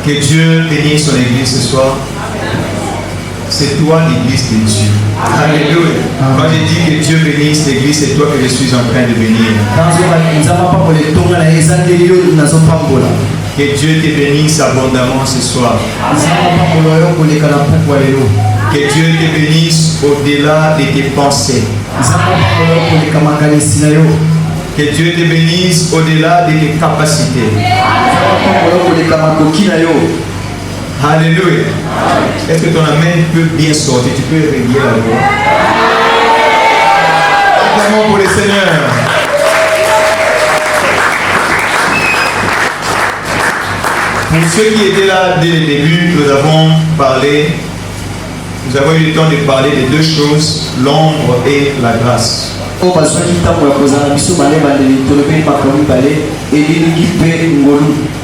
Que Dieu bénisse son église ce soir. C'est toi l'église de Dieu. Alléluia. Quand je dis que Dieu bénisse l'église, c'est toi que je suis en train de bénir. Que Dieu te bénisse abondamment ce soir. Que Dieu te bénisse au-delà de tes pensées. Que Dieu te bénisse au-delà de tes capacités. Alléluia. Est-ce que ton amen peut bien sortir? Tu peux régler la voix. Acclamons pour le Seigneur. Pour ceux qui étaient là dès le début, nous avons eu le temps de parler de deux choses, l'ombre et la grâce.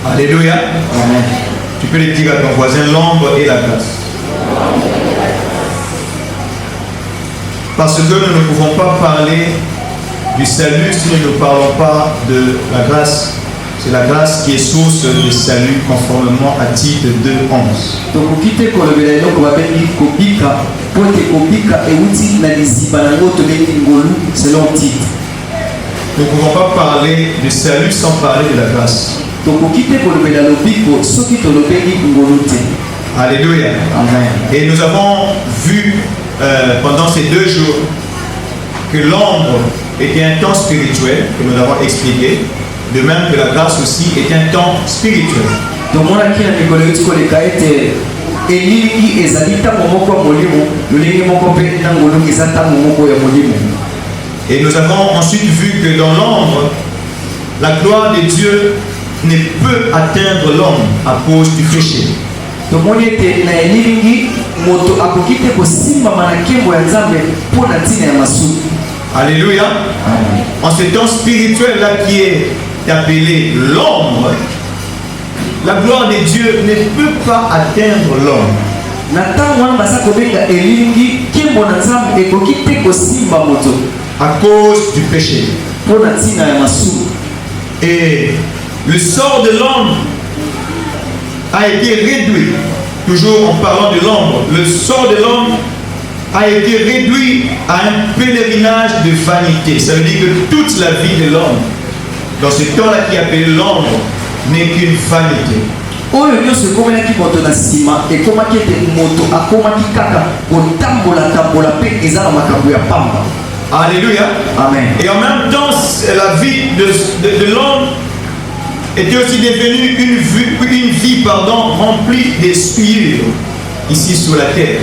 Alléluia. Amen. Tu peux le dire à ton voisin, l'ombre et la grâce. Parce que nous ne pouvons pas parler du salut si nous ne parlons pas de la grâce. C'est la grâce qui est source de salut conformément à Tite 2:11. Nous ne pouvons pas parler de salut sans parler de la grâce. Alléluia. Amen. Et nous avons vu pendant ces 2 jours que l'ombre était un temps spirituel que nous avons expliqué, de même que la grâce aussi est un temps spirituel. Et nous avons ensuite vu que dans l'ombre, la gloire de Dieu ne peut atteindre l'homme à cause du péché. Alléluia. En ce temps spirituel là qui est appelé l'ombre, la gloire de Dieu ne peut pas atteindre l'homme. À cause du péché. Et le sort de l'homme a été réduit, toujours en parlant de l'ombre, le sort de l'homme a été réduit à un pèlerinage de vanité. Ça veut dire que toute la vie de l'homme, dans ce temps-là qui est appelé l'ombre, n'est qu'une vanité. Alléluia. Amen. Et en même temps, la vie de l'homme était aussi devenue une vie remplie de souillures ici sur la terre.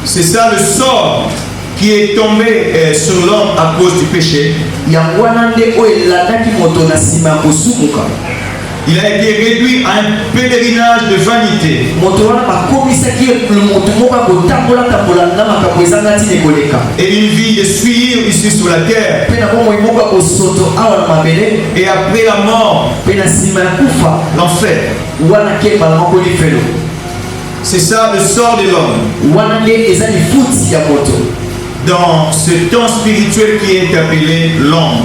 C'est ça le sort qui est tombé sur l'homme à cause du péché. Il a été réduit à un pèlerinage de vanité. Et une vie de souillure ici sur la terre. Et après la mort, l'enfer. C'est ça le sort de l'homme. Dans ce temps spirituel qui est appelé l'ombre.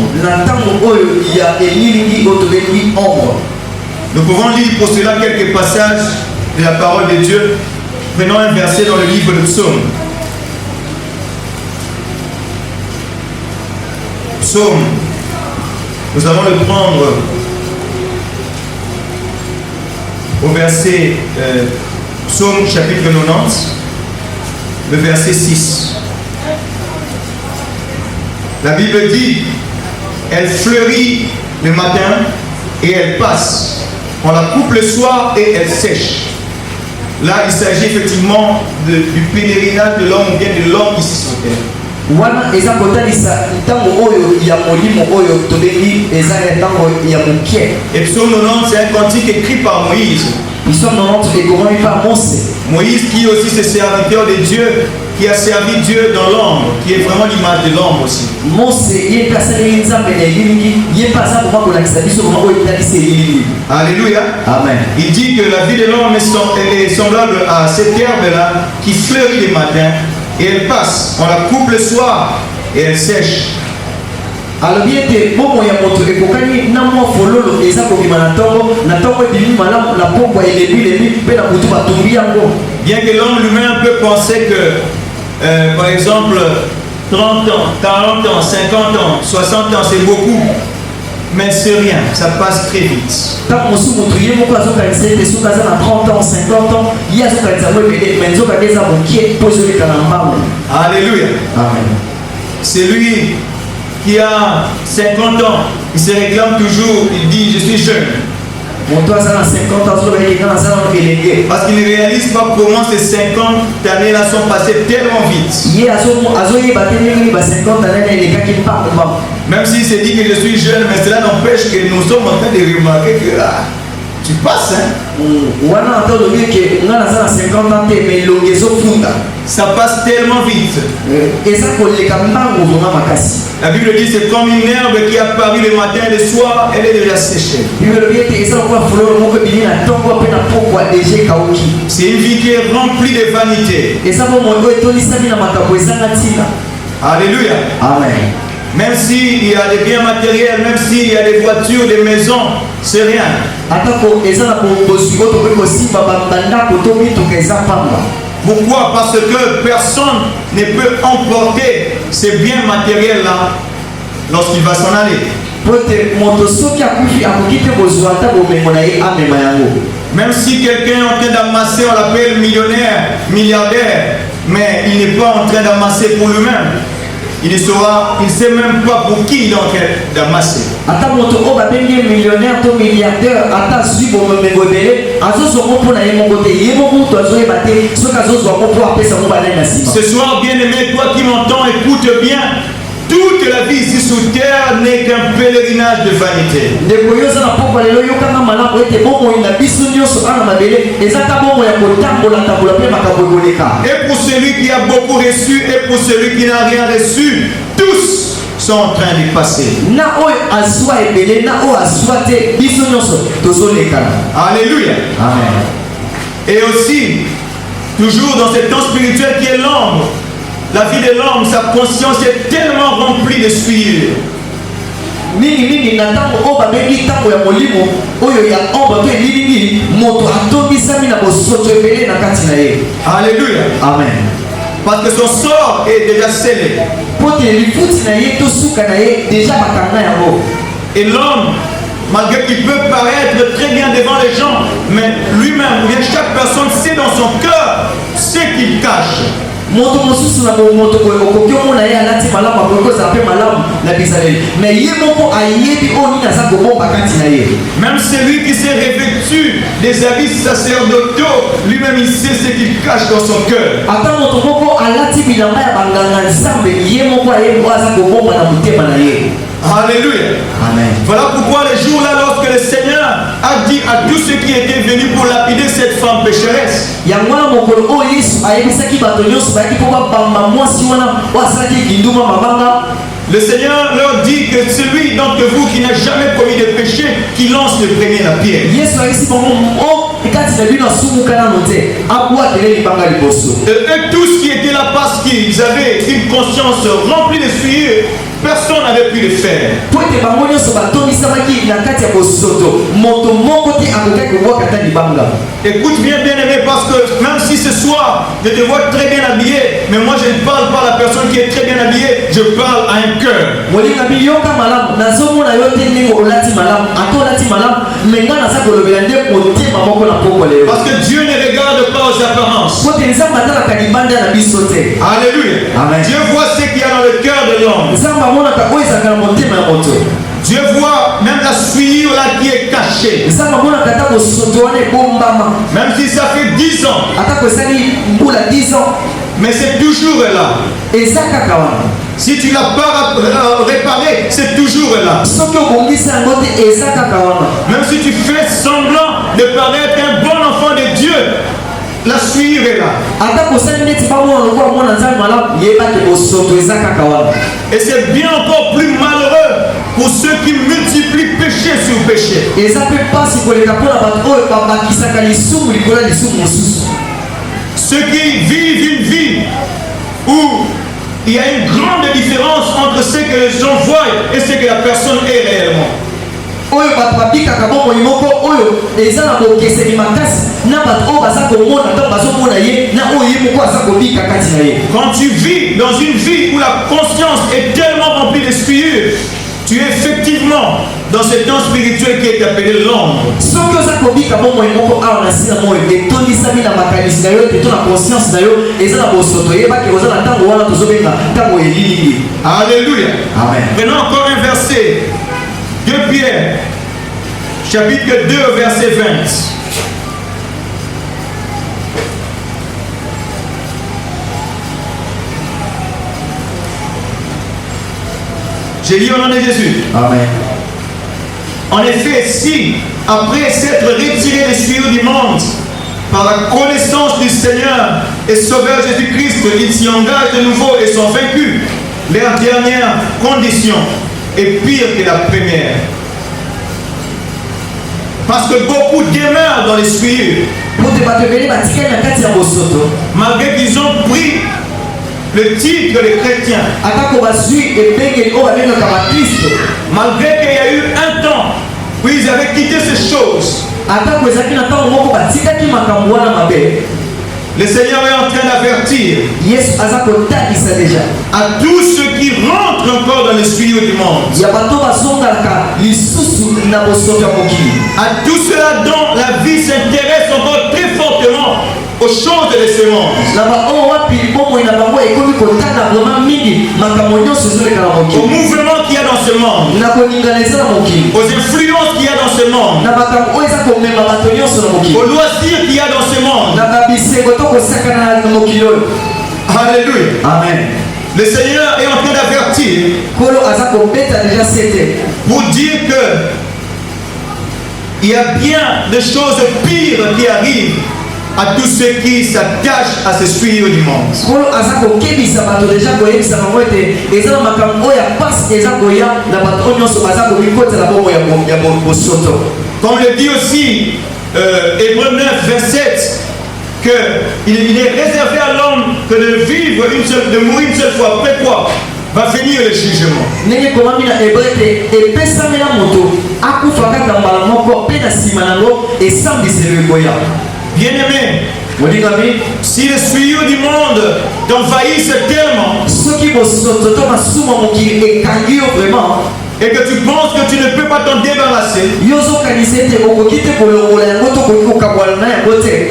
Nous pouvons lire pour cela quelques passages de la parole de Dieu. Prenons un verset dans le livre de Psaume. Psaume. Nous allons le prendre au verset Psaume chapitre 90, le verset 6. La Bible dit, elle fleurit le matin et elle passe. On la coupe le soir et elle sèche. Là, il s'agit effectivement du pèlerinage de l'homme ou bien de l'homme ici sur terre. Et Psaume 90, c'est un cantique écrit par Moïse. Moïse qui est aussi ce serviteur de Dieu, qui a servi Dieu dans l'ombre, qui est vraiment l'image de l'ombre aussi. Alléluia. Amen. Il dit que la vie de l'homme est semblable à cette herbe-là qui fleurit le matin et elle passe. On la coupe le soir et elle sèche. Alors bien que bon ya moto e kokani na mo fololo eza ko bimana tongo na tongo dimi malamu na pokwa elebi pe na butu batumbi yango. Bien que l'homme lui-même peut penser que par exemple 30 ans, 40 ans, 50 ans, 60 ans c'est beaucoup, mais c'est rien, ça passe très vite. Tant mosu moto ye moko azoka nsete suka za na 30 ans, 50 ans, ya azoka nzamwe bele menzo ka deza bokie pozo le kanamba. Alléluia. Amen. C'est lui qui a 50 ans, il se réclame toujours, il dit je suis jeune. Parce qu'il ne réalise pas comment ces 50 années-là sont passées tellement vite. Même s'il se dit que je suis jeune, mais cela n'empêche que nous sommes en train de remarquer que tu passes, hein? Ça passe tellement vite. La Bible dit c'est comme une herbe qui a paru le matin et le soir, elle est déjà séchée. C'est une vie qui est remplie de vanité. Alléluia. Amen. Même s'il y a des biens matériels, même s'il y a des voitures, des maisons, c'est rien. Pourquoi? Parce que personne ne peut emporter ces biens matériels-là lorsqu'il va s'en aller. Même si quelqu'un est en train d'amasser, on l'appelle millionnaire, milliardaire, mais il n'est pas en train d'amasser pour lui-même. Il ne sait même pas pour qui il est en train d'amasser. Ce soir, bien-aimé, toi qui m'entends, écoute bien. Toute la vie ici sur terre n'est qu'un pèlerinage de vanité. Et pour celui qui a beaucoup reçu et pour celui qui n'a rien reçu, tous sont en train de passer. Alléluia. Amen. Et aussi, toujours dans ce temps spirituel qui est l'ombre, la vie de l'homme, sa conscience est tellement remplie de souillure. Alléluia. Amen. Parce que son sort est déjà scellé. Et l'homme, malgré qu'il peut paraître très bien devant les gens, mais lui-même, ou bien chaque personne sait dans son cœur ce qu'il cache. Même celui qui s'est revêtu des habits sacerdotaux, lui-même il sait ce qu'il cache dans son cœur. Alléluia. Amen. Voilà pourquoi le jour-là, lorsque le Seigneur a dit à tous ceux qui étaient venus pour lapider cette femme pécheresse, le Seigneur leur dit que celui d'entre vous qui n'a jamais commis de péché, qui lance le premier la pierre. Et tous qui étaient là parce qu'ils avaient une conscience remplie de souillure, personne n'avait pu le faire. Écoute bien, bien-aimé, parce que même si ce soir je te vois très bien habillé, mais moi je ne parle pas à la personne qui est très bien habillée, je parle à un cœur. Parce que Dieu ne regarde pas aux apparences. Alléluia. Amen. Dieu voit ce qu'il y a dans le cœur de l'homme. Dieu voit même la souillure là qui est cachée. Même si ça fait 10 ans. Mais c'est toujours là. Si tu ne l'as pas réparé, c'est toujours là. Même si tu fais semblant de paraître un bon enfant de Dieu, la souillure est là. Et c'est bien encore plus malheureux pour ceux qui multiplient péché sur péché. Ceux qui vivent une vie où il y a une grande différence entre ce que les gens voient et ce que la personne est réellement. Quand tu vis dans une vie où la conscience est tellement remplie de souillure, tu es effectivement dans ce temps spirituel qui est appelé l'ombre. Alléluia. Amen. Prenons encore un verset. 2 Pierre, chapitre 2, verset 20. J'ai lu au nom de Jésus. Amen. En effet, si, après s'être retiré des souillures du monde, par la connaissance du Seigneur et Sauveur Jésus-Christ, ils s'y engagent de nouveau et sont vaincus, leur dernière condition est pire que la première. Parce que beaucoup demeurent dans les souillures. Malgré qu'ils ont pris le titre de chrétien. Malgré qu'il y a eu un temps où ils avaient quitté ces choses. Le Seigneur est en train d'avertir à tous ceux qui rentrent encore dans les souillures du monde, à tous ceux-là dont la vie s'intéresse encore très fortement aux choses de ce monde, au mouvement qu'il y a dans ce monde, aux influences qu'il y a dans ce monde, aux loisirs qu'il y a dans ce monde. Alléluia. Amen. Le Seigneur est en train d'avertir pour dire que il y a bien des choses pires qui arrivent à tous ceux qui s'attachent à ces souillures du monde. Comme le dit aussi Hébreux 9, verset 7, qu'il est réservé à l'homme que de vivre de mourir une seule fois. Après quoi va venir le jugement. Bien-aimé, si les souillures du monde t'envahissent tellement et que tu penses que tu ne peux pas t'en débarrasser,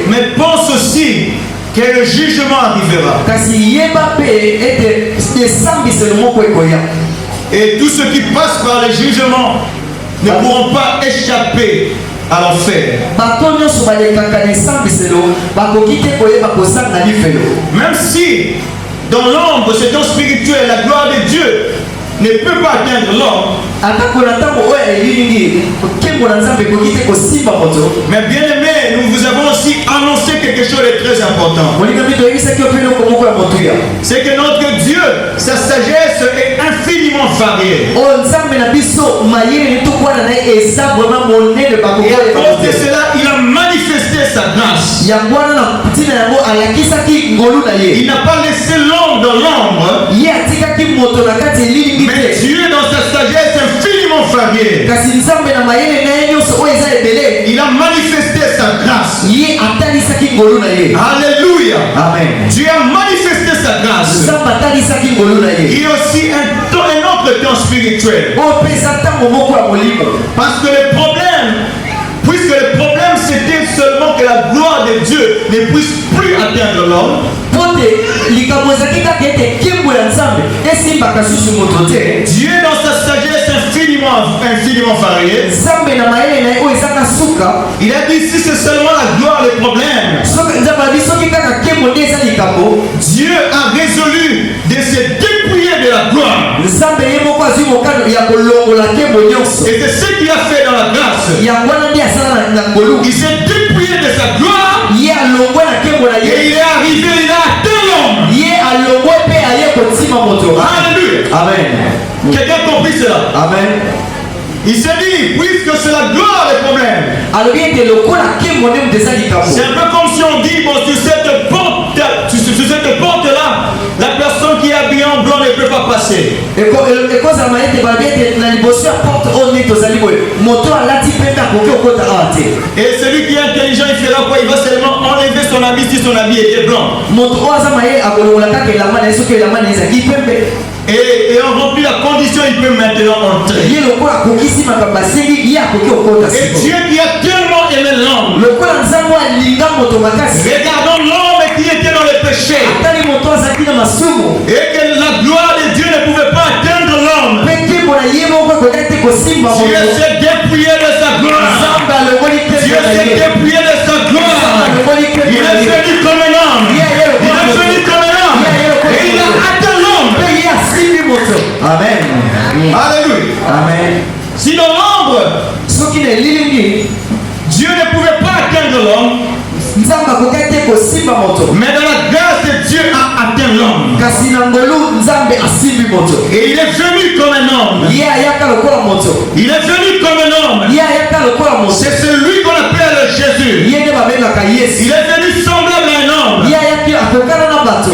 mais pense aussi que le jugement arrivera. Et tous ceux qui passent par le jugement ne pourront pas échapper à l'enfer. Même si dans l'ombre, ce temps spirituel, la gloire de Dieu ne peut pas atteindre l'homme. Mais bien aimé, nous vous avons aussi annoncé quelque chose de très important. C'est que notre Dieu, sa sagesse est infiniment variée. Et à cause de cela, il a manifesté sa grâce. Il n'a pas laissé l'homme dans l'ombre. Mais Dieu, dans sa sagesse infiniment variée, il a manifesté sa grâce. Alléluia. Amen. Dieu a manifesté sa grâce. Il y a aussi un autre temps spirituel. Parce que le problème, puisque le problème c'était seulement que la gloire de Dieu ne puisse plus atteindre l'homme, Dieu dans sa sagesse infiniment variée, il a dit si c'est seulement la gloire le problème, Dieu a résolu de se dépouiller de la gloire. Et c'est ce qu'il a fait dans la grâce. Il s'est dépouillé de sa gloire. Et il est arrivé, il a atteint l'homme. Alléluia. Amen. Quelqu'un a compris cela? Amen. Il s'est dit, puisque c'est la gloire le problème. C'est un peu comme si on dit, bon, sur cette porte-là, la personne qui est habillée en passer. Et cause à maïté, bah bien la libotion porte au nez aux animaux. Moto à la type d'un coquille au côté à Et celui qui est intelligent, il fera quoi? Il va seulement enlever son habit si son habit était blanc. Moto à sa maïté, à Golo, la caque et la main, est-ce que la main est à qui peut faire? Et en rempli la condition, il peut maintenant entrer. Et Dieu qui a tellement aimé l'homme, regardons l'homme qui était dans le péché, et que la gloire de Dieu ne pouvait pas atteindre l'homme. Dieu s'est dépouillé de sa gloire. Dieu s'est dépouillé de sa gloire. Il est venu comme un homme. Il est venu comme un homme. Et il a atteint l'homme. Amen. Alléluia. Amen. Sinon l'ombre, Dieu ne pouvait pas atteindre l'homme. Mais dans la grâce de Dieu a atteint l'homme. Et il est venu comme un homme. Il est venu comme un homme. C'est celui qu'on appelle Jésus. Il est venu semblable à un homme. Il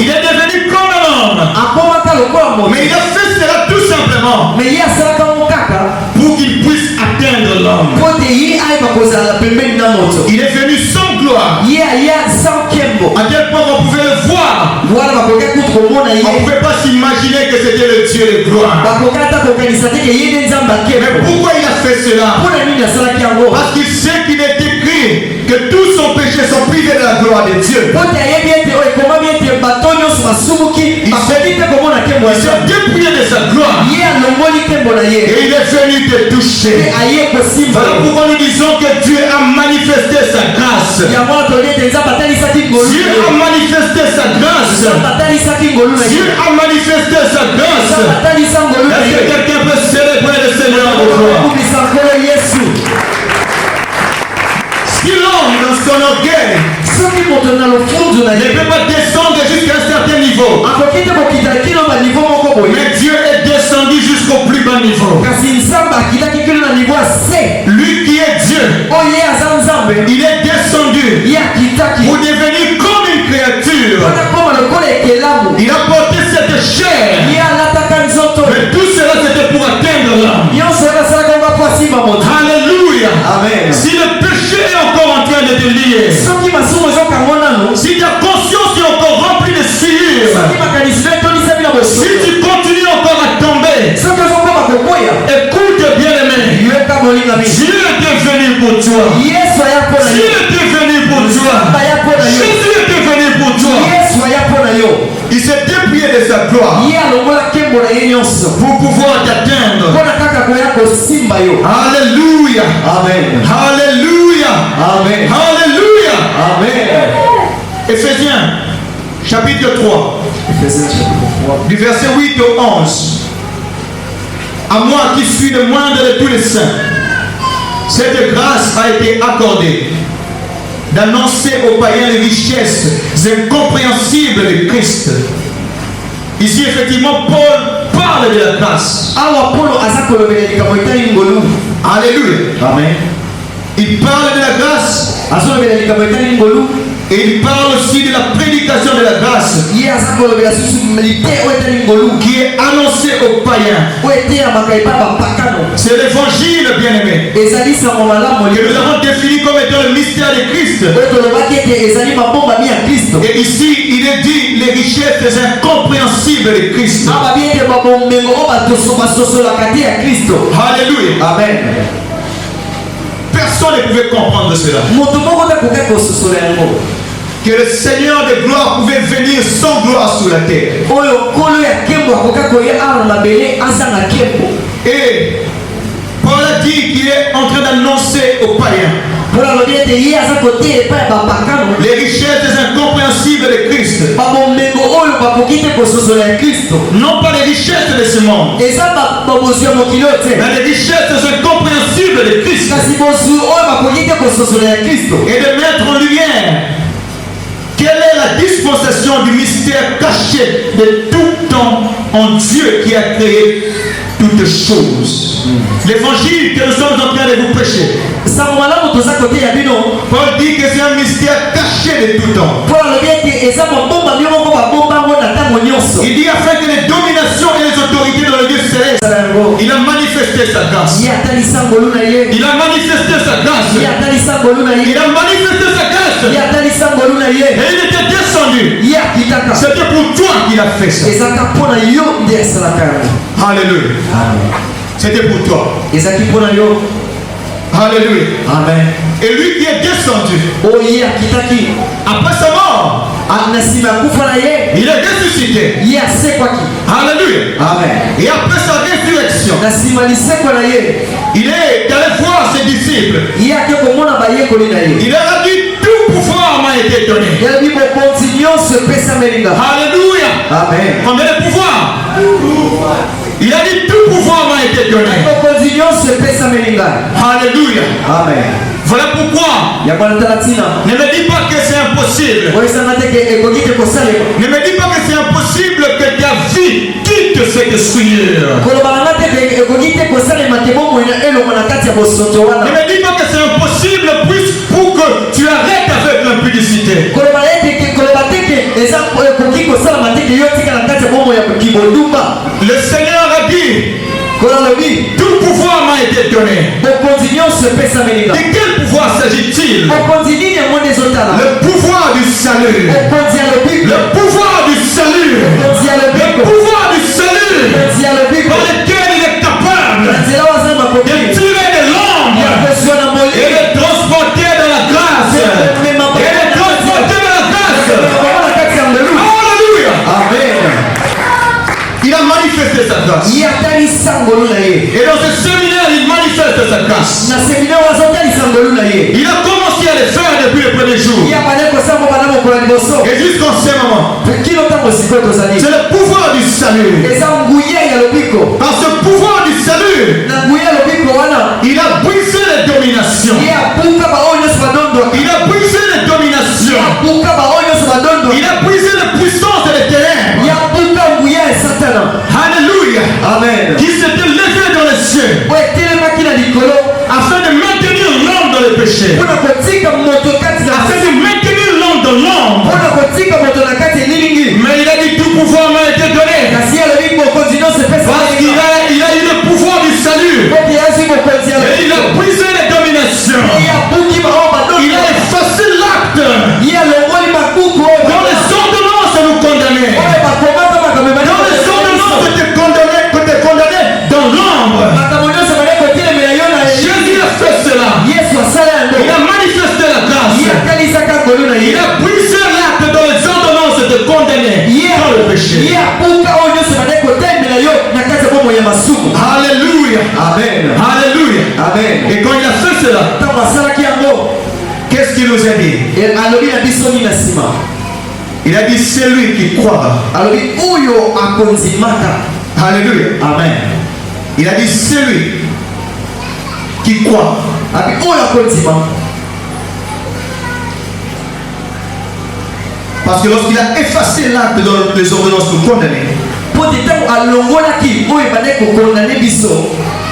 est devenu comme un homme. Mais il a fait cela tout simplement pour qu'il puisse atteindre l'homme. Il est venu sans gloire. À quel point on pouvait le voir. On ne pouvait pas s'imaginer que c'était le Dieu de gloire. Mais pourquoi il a fait cela? Parce qu'il sait qu'il est écrit que tous son péché sont privés de la gloire de Dieu. Il s'est dépouillé de sa gloire. Et il est venu te toucher. Voilà pourquoi nous disons que Dieu a manifesté sa grâce. Dieu a manifesté sa grâce. Dieu a manifesté sa grâce. Est-ce que quelqu'un peut célébrer le Seigneur de gloire? Si l'homme dans son orgueil ne peut pas descendre jusqu'à un certain niveau, mais Dieu est descendu jusqu'au plus bas niveau. Lui qui est Dieu, il est descendu pour devenir comme une créature. Il a porté cette chair. Mais tout cela c'était pour atteindre l'homme. Alléluia. Amen. Si le péché est encore en train de te lier, si ta conscience est encore remplie de sueur, si tu continues encore à tomber, écoute bien aimé, Dieu est venu pour toi. Dieu est venu pour toi. Jésus est venu pour toi. Il s'est dépouillé de sa gloire pour pouvoir t'atteindre. Alléluia. Amen. Alléluia. Amen. Alléluia. Amen. Éphésiens chapitre 3 du verset 8 au 11. À moi qui suis le moindre de tous les saints, cette grâce a été accordée d'annoncer aux païens les richesses incompréhensibles de Christ. Ici, effectivement, Paul parle de la grâce. Alléluia. Amen. Il parle de la grâce. Et il parle aussi de la prédication de la grâce qui est annoncée aux païens. C'est l'évangile, bien-aimé, que nous avons défini comme étant le mystère de Christ. Et ici, il est dit les richesses incompréhensibles de Christ. Alléluia. Amen. Personne ne pouvait comprendre cela. Que le Seigneur de gloire pouvait venir sans gloire sur la terre. Et Paul a dit qu'il est en train d'annoncer aux païens les richesses incompréhensibles de Christ. Non pas les richesses de ce monde, mais les richesses incompréhensibles de Christ. Et de mettre en lumière quelle est la dispensation du mystère caché de tout temps en Dieu qui a créé toutes choses. L'évangile que nous sommes en train de vous prêcher, Paul dit que c'est un mystère caché de tout temps. Il dit afin que les dominations et les autorités autorité dans le Dieu céleste. Il a manifesté sa grâce. Il a manifesté sa grâce. Il a manifesté sa grâce. Et il était descendu. C'était pour toi qu'il a fait ça. Alléluia. C'était pour toi. Alléluia. Amen. Et lui qui est descendu, après sa mort, il est ressuscité. Alléluia. Amen. Et après sa résurrection, il est allé voir ses disciples. Il a dit, tout pouvoir m'a été donné. Alléluia. Amen. Combien de pouvoir? Il a dit, tout pouvoir m'a été donné. Alléluia. Amen. Voilà pourquoi ne me dis pas que c'est impossible. Ne me dis pas que c'est impossible que ta vie quitte cette souillure. Ne me dis pas que c'est impossible pour que tu arrêtes avec l'impudicité. Le Seigneur a dit, tout pouvoir m'a été donné. De quel pouvoir s'agit-il? Le pouvoir du salut. Le pouvoir du salut. Le pouvoir du salut. Par lequel il est capable de tirer de l'ombre et de transporter de la grâce. Et de transporter de la grâce. Alléluia. Amen. Il a manifesté sa grâce. Et dans ce séminaire, il manifeste sa grâce. Il a commencé à le faire depuis le premier jour. Et jusqu'en ce moment, c'est le pouvoir du salut. Par ce pouvoir du salut, il a brisé les dominations. Il a brisé les dominations. Il a brisé les puissances et les ténèbres. Alléluia. Amen. Qui s'était levé dans les cieux afin de maintenir l'homme dans le péché, afin de maintenir l'homme dans l'ombre. Mais il a dit, tout pouvoir m'a été donné. Parce qu'il a eu le pouvoir du salut. Et il a brisé les dominations. Il a effacé l'acte dont les ordonnances nous condamnaient. Dans les ordonnances que tu es condamné dans l'ombre. Jésus a fait cela. Il a manifesté la grâce. Il a brisé l'acte dont les ordonnances te condamnaient dans le péché. Alléluia. Amen. Alléluia. Amen. Et quand il a fait cela, qu'est-ce qu'il nous a dit? Il a dit, c'est lui qui croira. Alléluia. Amen. Il a dit, c'est lui qui croit. Parce que lorsqu'il a effacé l'acte dont les ordonnances nous condamnaient,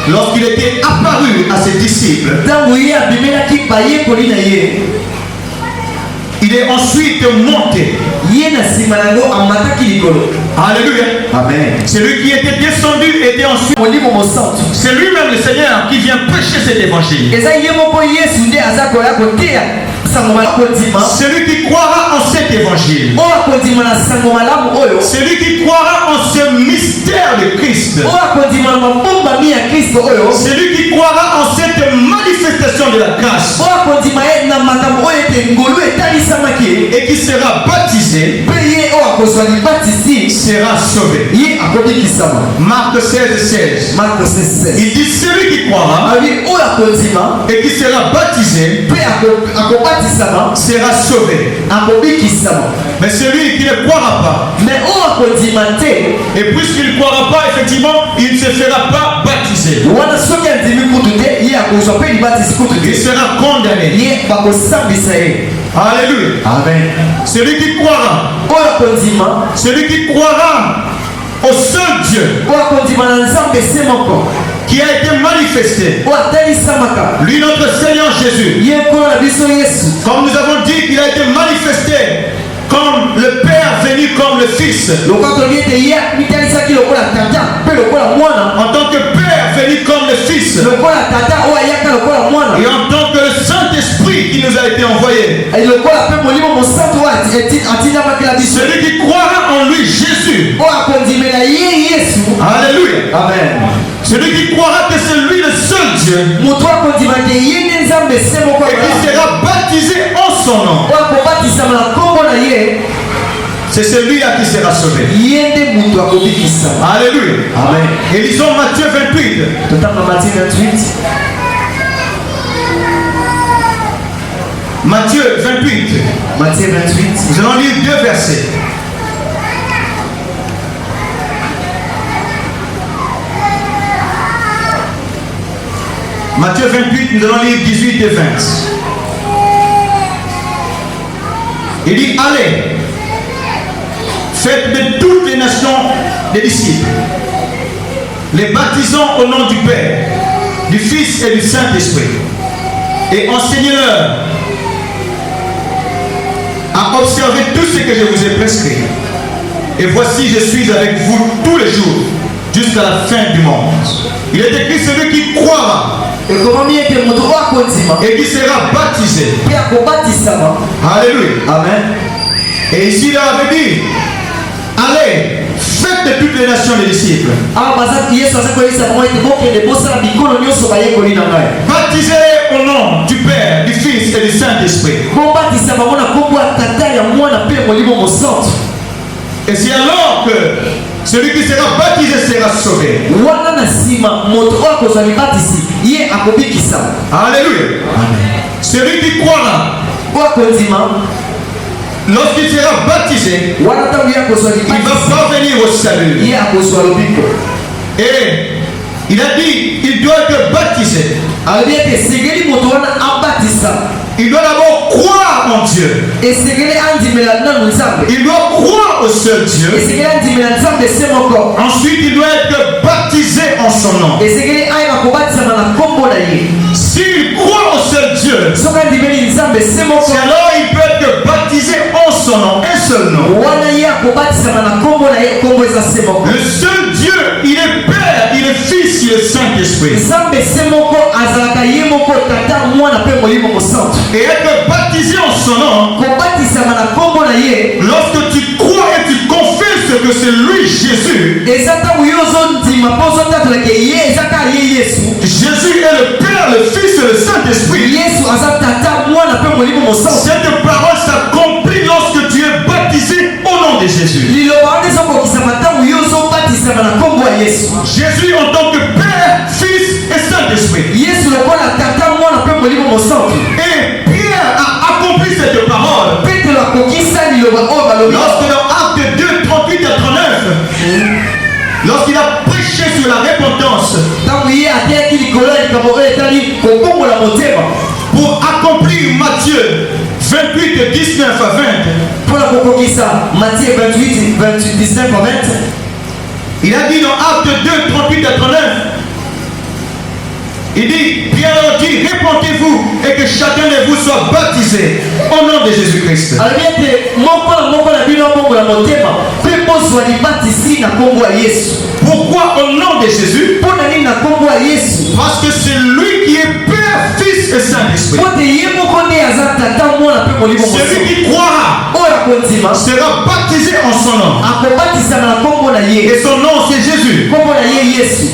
lorsqu'il était apparu à ses disciples, il est ensuite monté. Alléluia. Amen. Celui qui était descendu était ensuite. C'est lui-même le Seigneur qui vient prêcher cet évangile. Celui qui croira en cet évangile. Celui qui croira en ce mystère de Christ. Celui qui croira en cette manifestation de la grâce. Et qui sera baptisé sera sauvé. Marc 16:16. Il dit, celui qui croira et qui sera baptisé sera sauvé. Mais celui qui ne croira pas, et puisqu'il ne croira pas, effectivement, il ne se fera pas baptiser. Il sera condamné. Alléluia. Amen. Celui qui croira au seul Dieu qui a été manifesté, lui notre Seigneur Jésus, comme nous avons dit qu'il a été manifesté comme le Père venu comme le Fils. En tant que Père venu comme le Fils. Et en tant que le Saint-Esprit qui nous a été envoyé. Celui qui croira en lui, Jésus. Alléluia. Amen. Celui qui croira que c'est lui le seul Dieu. Et qui sera baptisé en son nom. C'est celui-là qui sera sauvé. Alléluia. Amen. Et lisons Matthieu 28. Matthieu 28. Matthieu 28. Nous allons lire 2 versets. Matthieu 28, nous allons lire 18 et 20. Il dit, allez, faites de toutes les nations des disciples, les baptisant au nom du Père, du Fils et du Saint-Esprit, et enseignez-leur à observer tout ce que je vous ai prescrit. Et voici, je suis avec vous tous les jours, jusqu'à la fin du monde. Il est écrit, celui qui croira et qui sera baptisé. Alléluia. Amen. Et ici, il avait dit, allez, faites de toutes les nations des disciples. Baptisez au nom du Père, du Fils et du Saint-Esprit. Et c'est alors que celui qui sera baptisé sera sauvé. Alléluia. Celui qui croira, lorsqu'il sera baptisé, il va parvenir au salut. Et il a dit, il doit être baptisé. Il doit d'abord croire en Dieu. Il doit croire au seul Dieu. Ensuite, il doit être baptisé en son nom. S'il croit au seul Dieu, c'est alors il peut être baptisé en son nom, un seul nom. Le seul Dieu, il est Père, il est Fils, il est Saint-Esprit. Et être baptisé en son nom, lorsque tu crois et tu confesses que c'est lui Jésus, Jésus est le Père, le Fils et le Saint-Esprit. Cette parole s'accomplit lorsque tu es baptisé au nom de Jésus. Jésus en tant que Père, Fils et Saint-Esprit. Et Pierre a accompli cette parole. Lorsque dans Acte 2, 38 à 39, lorsqu'il a prêché sur la repentance, pour accomplir Matthieu 28, 19 à 20, Matthieu 28, 19 à 20, il a dit dans Acte 2, 38 à 39, il dit, Pierre leur dit, répentez-vous et que chacun de vous soit baptisé au nom de Jésus-Christ. Pourquoi au nom de Jésus? Parce que c'est lui qui est Père, Fils et Saint-Esprit. Celui qui croira sera baptisé en son nom. Et son nom c'est Jésus.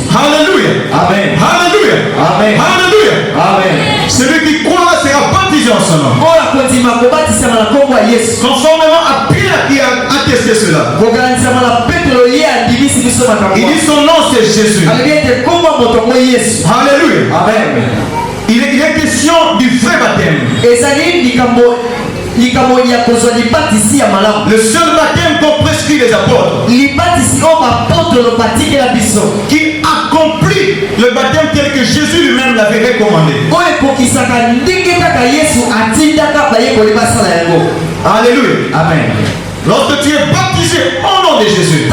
Alléluia. Amen. Alléluia. Amen. Alléluia. Amen. Celui qui croira sera baptisé en son nom. Conformément à Pierre qui a attesté cela. Il dit son nom c'est Jésus. Alléluia. Amen. Il est question du vrai baptême. Le seul baptême qu'on prescrit les apôtres, qui accomplit le baptême tel que Jésus lui-même l'avait recommandé. Alléluia. Amen. Lorsque tu es baptisé au nom de Jésus,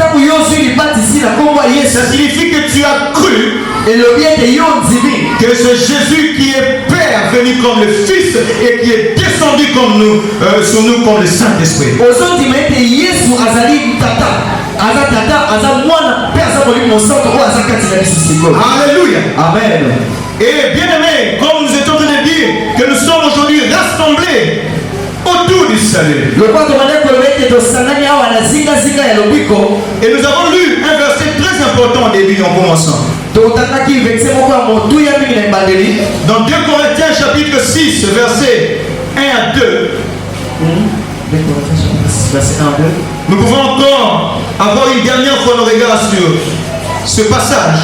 ça signifie que tu as cru que c'est Jésus qui est Père venu comme le Fils et qui est descendu comme nous, sur nous comme le Saint-Esprit. azali tata aza tata aza mwana pe aza molimo santo oyo aza kati na biso sikoyo. Alléluia. Amen. Et bien aimé, comme nous étions en train de dire que nous sommes aujourd'hui rassemblés autour du salut. Et nous avons lu un verset très important au début en commençant. Dans 2 Corinthiens chapitre 6, verset 1 à 2. Nous pouvons encore avoir une dernière fois nos regards sur ce passage.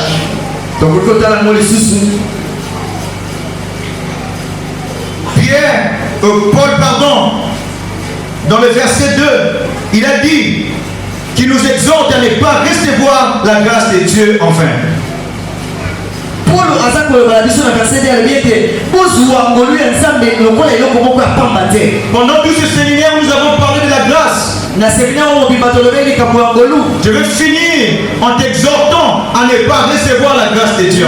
Paul, dans le verset 2, il a dit qu'il nous exhorte à ne pas recevoir la grâce de Dieu en vain. Pendant tout ce séminaire, nous avons parlé de la grâce. Je vais finir en t'exhortant à ne pas recevoir la grâce de Dieu.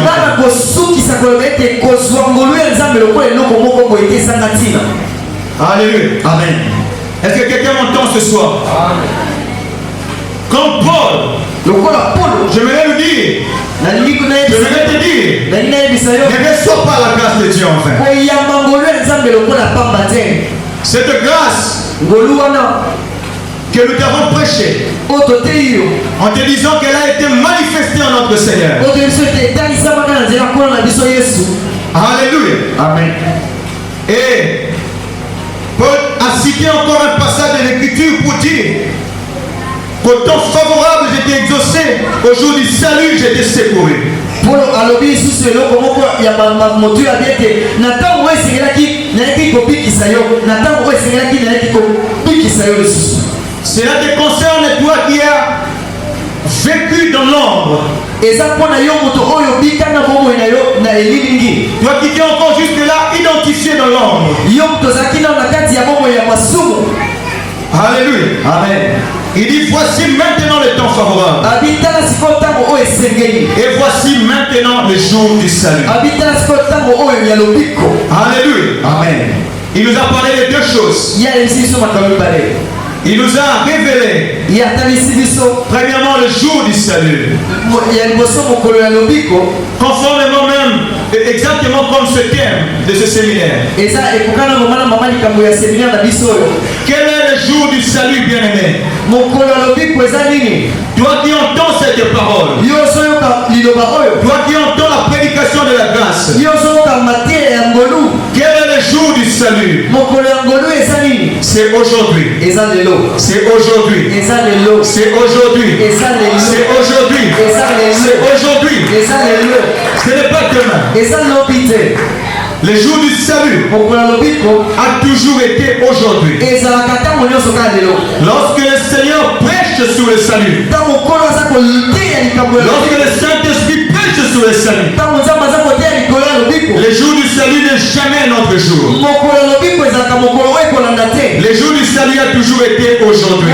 Alléluia. Amen. Est-ce que quelqu'un m'entend ce soir? Amen. Comme Paul, j'aimerais lui dire, j'aimerais te dire, ne reçois pas la grâce de Dieu en vain. Cette grâce que nous t'avons prêchée en te disant qu'elle a été manifestée en notre Seigneur. Alléluia. Amen. Et Paul a cité encore un passage de l'Écriture pour dire qu'au temps favorable j'étais exaucé, au jour du salut j'étais secouru. Cela te concerne toi qui as vécu dans l'ombre. Toi qui t'es encore jusque là identifié dans l'ombre. Alléluia. Amen. Il dit voici maintenant le temps favorable. Et voici maintenant le jour du salut. Alléluia. Amen. Il nous a parlé de deux choses. Il nous a révélé premièrement le jour du salut. Conformément même, exactement comme ce thème de ce séminaire. Quel est le jour du salut, bien-aimé? Toi qui entends cette parole, toi qui entends la prédication de la grâce, quel est le jour du salut? C'est aujourd'hui. C'est aujourd'hui. C'est aujourd'hui. C'est aujourd'hui. C'est aujourd'hui. Ce n'est pas demain. Le jour du salut a toujours été aujourd'hui. Lorsque le Seigneur prêche sur le salut, lorsque le Saint-Esprit prêche sur le salut, le jour du salut n'est jamais notre jour. Le jour du salut a toujours été aujourd'hui.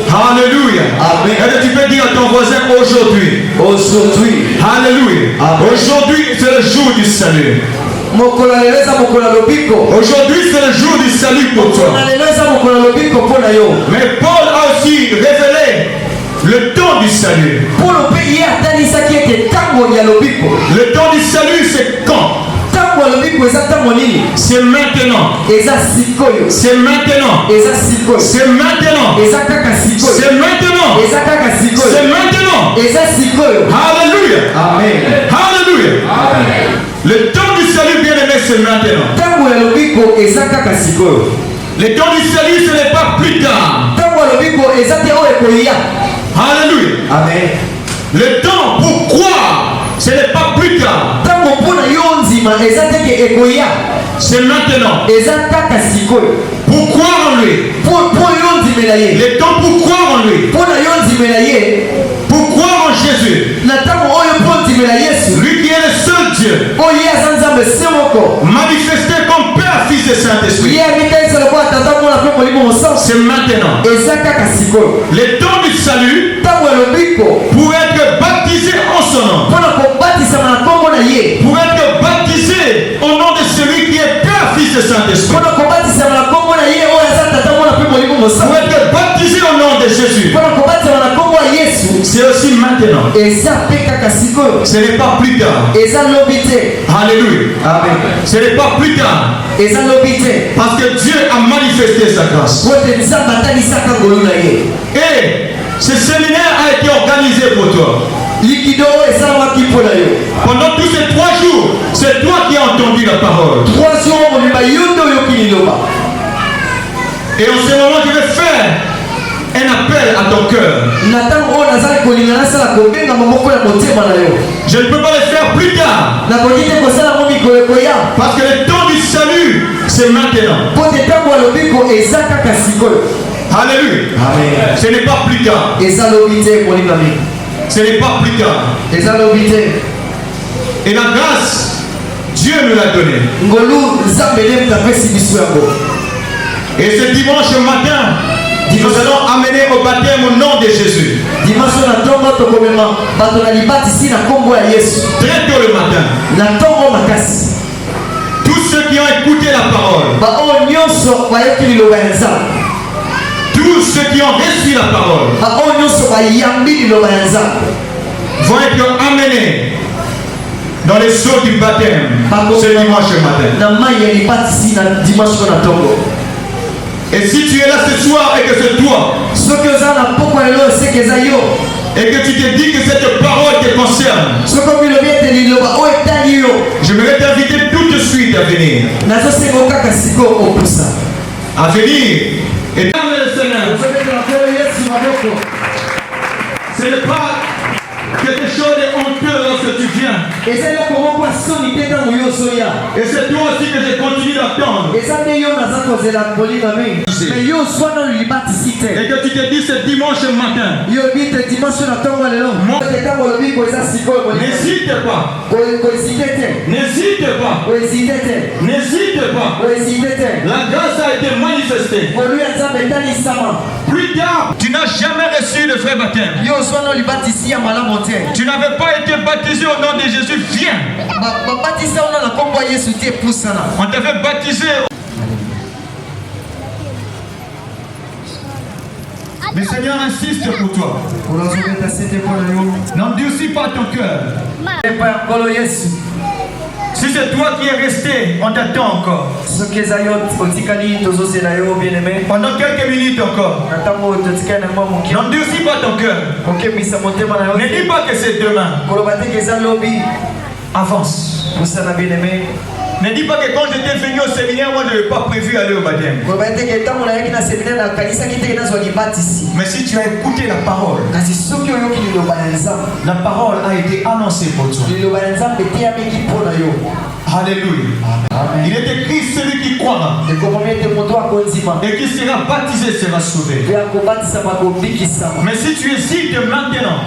Alléluia. Et tu peux dire à ton voisin aujourd'hui. Alléluia. Aujourd'hui c'est le jour du salut. Aujourd'hui c'est le jour du salut pour toi. Mais Paul a aussi révélé le temps du salut. Le temps du salut c'est quand? C'est maintenant. C'est maintenant. C'est maintenant. C'est maintenant. C'est maintenant. Alléluia. Amen. Alléluia. Amen. Le temps du salut, bien aimé, c'est maintenant. Le temps du salut, ce n'est pas plus tard. Alléluia. Amen. Le temps pour croire, ce n'est pas plus tard. C'est maintenant. Pour croire en lui. Le temps pour croire en lui. Pour croire en Jésus. Lui qui est le seul Dieu. Manifesté comme Père, Fils et Saint-Esprit. C'est maintenant. Le temps du salut pour être baptisé en son nom. Pour être baptisé au nom de celui qui est Père, Fils et Saint-Esprit. Pour être baptisé de Jésus, c'est aussi maintenant. Ce n'est pas plus tard. Alléluia. Amen. Ce n'est pas plus tard. Parce que Dieu a manifesté sa grâce. Et ce séminaire a été organisé pour toi. Pendant tous ces 3 jours, c'est toi qui as entendu la parole. 3 jours, et en ce moment, je vais faire un appel à ton cœur. Je ne peux pas le faire plus tard. Parce que le temps du salut, c'est maintenant. Alléluia. Amen. Ce n'est pas plus tard. Ce n'est pas plus tard. Et la grâce, Dieu nous l'a donnée. Et ce dimanche matin, nous allons amener au baptême au nom de Jésus. Très tôt le matin. Tous ceux qui ont écouté la parole, tous ceux qui ont reçu la parole, vont être amenés dans les seaux du baptême ce dimanche matin. Et si tu es là ce soir et que c'est toi, et que tu te dis que cette parole te concerne, je vais t'inviter tout de suite à venir. À venir. Et ce n'est pas quelque chose de honteux lorsque tu viens. Et c'est toi aussi que je continue d'attendre. Et que tu te dis ce dimanche matin, n'hésite pas. N'hésite pas. La grâce a été manifestée. Plus tard, tu n'as jamais reçu le vrai baptême. Tu n'avais pas été baptisé au nom de Jésus. Viens. On t'avait baptisé. Le Seigneur insiste pour toi. N'endurcis pas ton cœur. Si c'est toi qui es resté, on t'attend encore. Pendant quelques minutes encore. N'endurcis pas ton cœur. Ne dis pas que c'est demain. Avance. Ne dis pas que quand j'étais venu au séminaire, moi je n'avais pas prévu aller au baptême. Mais si tu as écouté la parole a été annoncée pour toi. Alléluia. Amen. Il est écrit celui qui croira et qui sera baptisé sera sauvé. Mais si tu hésites maintenant,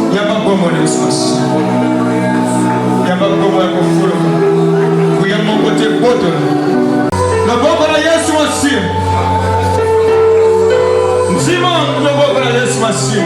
il n'y a pas de l'espace. Il n'y a pas de confort. Il y a mon côté pote. Le bon qu'on a Yesu aussi. Simon, le bon qu'on a Yesu aussi.